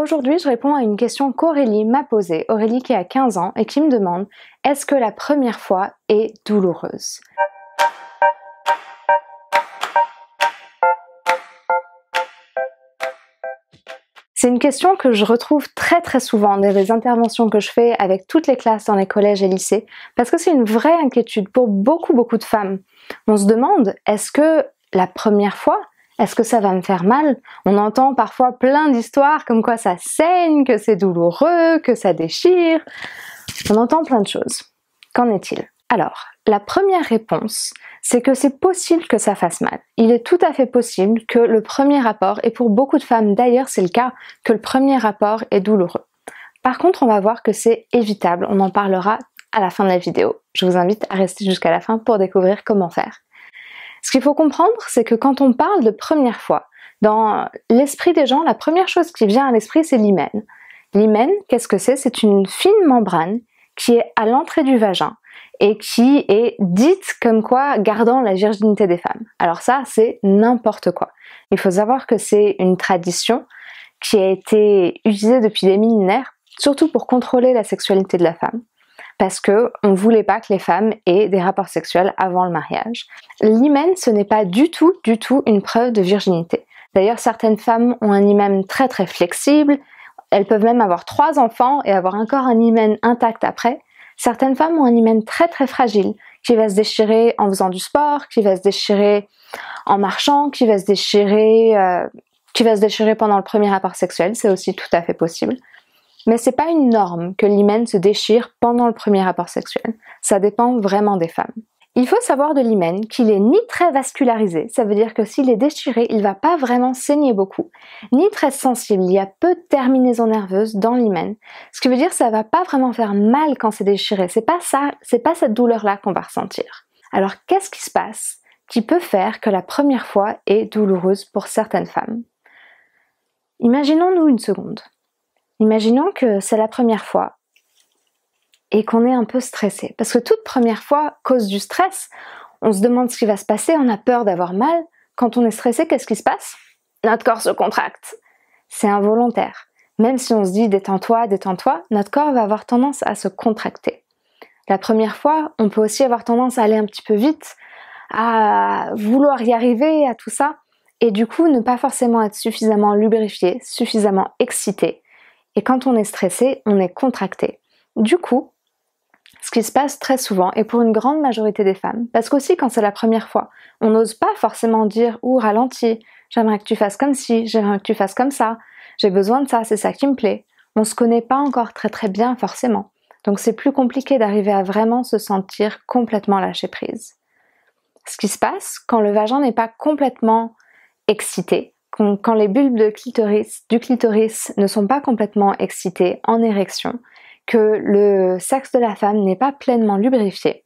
Aujourd'hui, je réponds à une question qu'Aurélie m'a posée, Aurélie qui a 15 ans et qui me demande « Est-ce que la première fois est douloureuse ?» C'est une question que je retrouve très souvent dans les interventions que je fais avec toutes les classes dans les collèges et lycées, parce que c'est une vraie inquiétude pour beaucoup de femmes. On se demande, est-ce que la première fois, est-ce que ça va me faire mal? On entend parfois plein d'histoires comme quoi ça saigne, que c'est douloureux, que ça déchire. On entend plein de choses. Qu'en est-il? Alors, la première réponse, c'est que c'est possible que ça fasse mal. Il est tout à fait possible que le premier rapport, et pour beaucoup de femmes d'ailleurs c'est le cas, que le premier rapport est douloureux. Par contre, on va voir que c'est évitable, on en parlera à la fin de la vidéo. Je vous invite à rester jusqu'à la fin pour découvrir comment faire. Ce qu'il faut comprendre, c'est que quand on parle de première fois, dans l'esprit des gens, la première chose qui vient à l'esprit, c'est l'hymen. L'hymen, qu'est-ce que c'est? C'est une fine membrane qui est à l'entrée du vagin et qui est dite comme quoi gardant la virginité des femmes. Alors ça, c'est n'importe quoi. Il faut savoir que c'est une tradition qui a été utilisée depuis des millénaires, surtout pour contrôler la sexualité de la femme, parce que on voulait pas que les femmes aient des rapports sexuels avant le mariage. L'hymen, ce n'est pas du tout une preuve de virginité. D'ailleurs, certaines femmes ont un hymen très flexible, elles peuvent même avoir 3 enfants et avoir encore un hymen intact après. Certaines femmes ont un hymen très fragile, qui va se déchirer en faisant du sport, qui va se déchirer en marchant, qui va se déchirer pendant le premier rapport sexuel, c'est aussi tout à fait possible. Mais c'est pas une norme que l'hymen se déchire pendant le premier rapport sexuel. Ça dépend vraiment des femmes. Il faut savoir de l'hymen qu'il est ni très vascularisé, ça veut dire que s'il est déchiré, il va pas vraiment saigner beaucoup, ni très sensible, il y a peu de terminaisons nerveuses dans l'hymen, ce qui veut dire que ça va pas vraiment faire mal quand c'est déchiré, c'est pas cette douleur-là qu'on va ressentir. Alors qu'est-ce qui se passe qui peut faire que la première fois est douloureuse pour certaines femmes? Imaginons-nous une seconde. Imaginons que c'est la première fois et qu'on est un peu stressé. Parce que toute première fois, cause du stress, on se demande ce qui va se passer, on a peur d'avoir mal. Quand on est stressé, qu'est-ce qui se passe? Notre corps se contracte. C'est involontaire. Même si on se dit détends-toi, notre corps va avoir tendance à se contracter. La première fois, on peut aussi avoir tendance à aller un petit peu vite, à vouloir y arriver, à tout ça, et du coup ne pas forcément être suffisamment lubrifié, suffisamment excité. Et quand on est stressé, on est contracté. Du coup, ce qui se passe très souvent, et pour une grande majorité des femmes, parce qu'aussi quand c'est la première fois, on n'ose pas forcément dire « Ouh, ralentis, j'aimerais que tu fasses comme ci, j'aimerais que tu fasses comme ça, j'ai besoin de ça, c'est ça qui me plaît ». On se connaît pas encore très bien forcément, donc c'est plus compliqué d'arriver à vraiment se sentir complètement lâcher prise. Ce qui se passe quand le vagin n'est pas complètement excité, quand les bulbes du clitoris ne sont pas complètement excitées, en érection, que le sexe de la femme n'est pas pleinement lubrifié,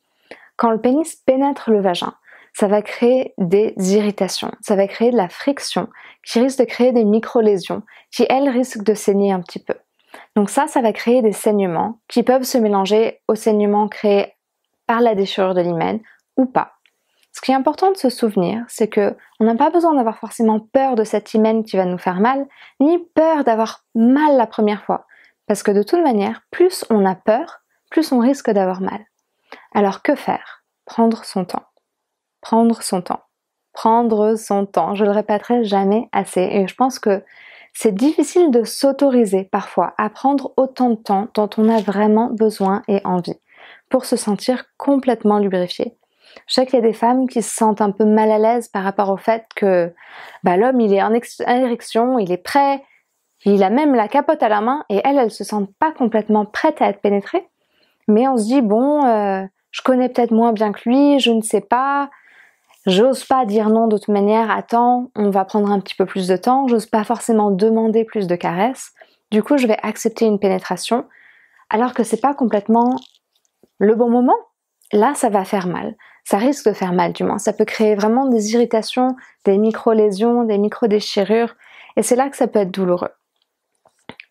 quand le pénis pénètre le vagin, ça va créer des irritations, ça va créer de la friction, qui risque de créer des micro-lésions, qui elles risquent de saigner un petit peu. Donc ça va créer des saignements qui peuvent se mélanger aux saignements créés par la déchirure de l'hymen ou pas. Ce qui est important de se souvenir, c'est que on n'a pas besoin d'avoir forcément peur de cet hymen qui va nous faire mal, ni peur d'avoir mal la première fois. Parce que de toute manière, plus on a peur, plus on risque d'avoir mal. Alors que faire? Prendre son temps. Prendre son temps. Prendre son temps. Je le répéterai jamais assez. Et je pense que c'est difficile de s'autoriser parfois à prendre autant de temps dont on a vraiment besoin et envie pour se sentir complètement lubrifié. Je sais qu'il y a des femmes qui se sentent un peu mal à l'aise par rapport au fait que l'homme il est en érection, il est prêt, il a même la capote à la main et elles se sentent pas complètement prêtes à être pénétrées. Mais on se dit je connais peut-être moins bien que lui, je ne sais pas, j'ose pas dire non de toute manière, attends, on va prendre un petit peu plus de temps, j'ose pas forcément demander plus de caresses, du coup je vais accepter une pénétration alors que c'est pas complètement le bon moment. Là ça va faire mal, ça risque de faire mal du moins, ça peut créer vraiment des irritations, des micro-lésions, des micro-déchirures et c'est là que ça peut être douloureux.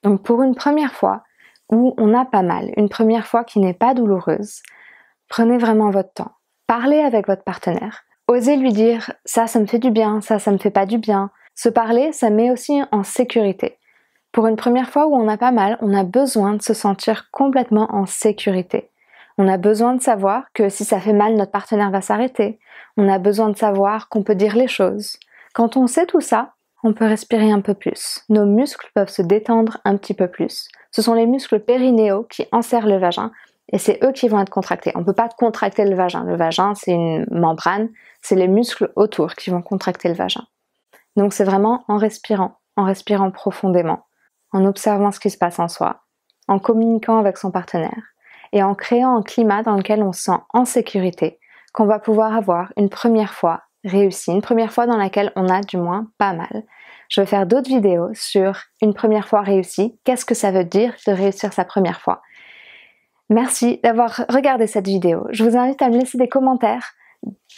Donc pour une première fois où on a pas mal, une première fois qui n'est pas douloureuse, prenez vraiment votre temps. Parlez avec votre partenaire. Osez lui dire « ça me fait du bien, ça me fait pas du bien ». Se parler, ça met aussi en sécurité. Pour une première fois où on a pas mal, on a besoin de se sentir complètement en sécurité. On a besoin de savoir que si ça fait mal, notre partenaire va s'arrêter. On a besoin de savoir qu'on peut dire les choses. Quand on sait tout ça, on peut respirer un peu plus. Nos muscles peuvent se détendre un petit peu plus. Ce sont les muscles périnéaux qui enserrent le vagin et c'est eux qui vont être contractés. On ne peut pas contracter le vagin. Le vagin, c'est une membrane. C'est les muscles autour qui vont contracter le vagin. Donc c'est vraiment en respirant profondément, en observant ce qui se passe en soi, en communiquant avec son partenaire et en créant un climat dans lequel on se sent en sécurité, qu'on va pouvoir avoir une première fois réussie, une première fois dans laquelle on a du moins pas mal. Je vais faire d'autres vidéos sur une première fois réussie, qu'est-ce que ça veut dire de réussir sa première fois. Merci d'avoir regardé cette vidéo. Je vous invite à me laisser des commentaires.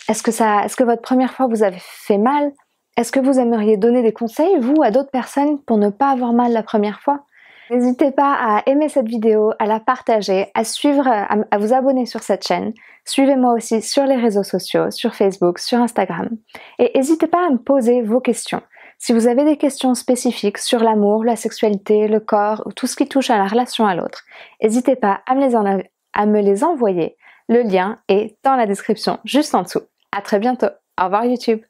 Est-ce que votre première fois vous avez fait mal? Est-ce que vous aimeriez donner des conseils, vous, à d'autres personnes pour ne pas avoir mal la première fois? N'hésitez pas à aimer cette vidéo, à la partager, à vous abonner sur cette chaîne. Suivez-moi aussi sur les réseaux sociaux, sur Facebook, sur Instagram. Et n'hésitez pas à me poser vos questions. Si vous avez des questions spécifiques sur l'amour, la sexualité, le corps ou tout ce qui touche à la relation à l'autre, n'hésitez pas à me les envoyer. Le lien est dans la description juste en dessous. À très bientôt. Au revoir YouTube.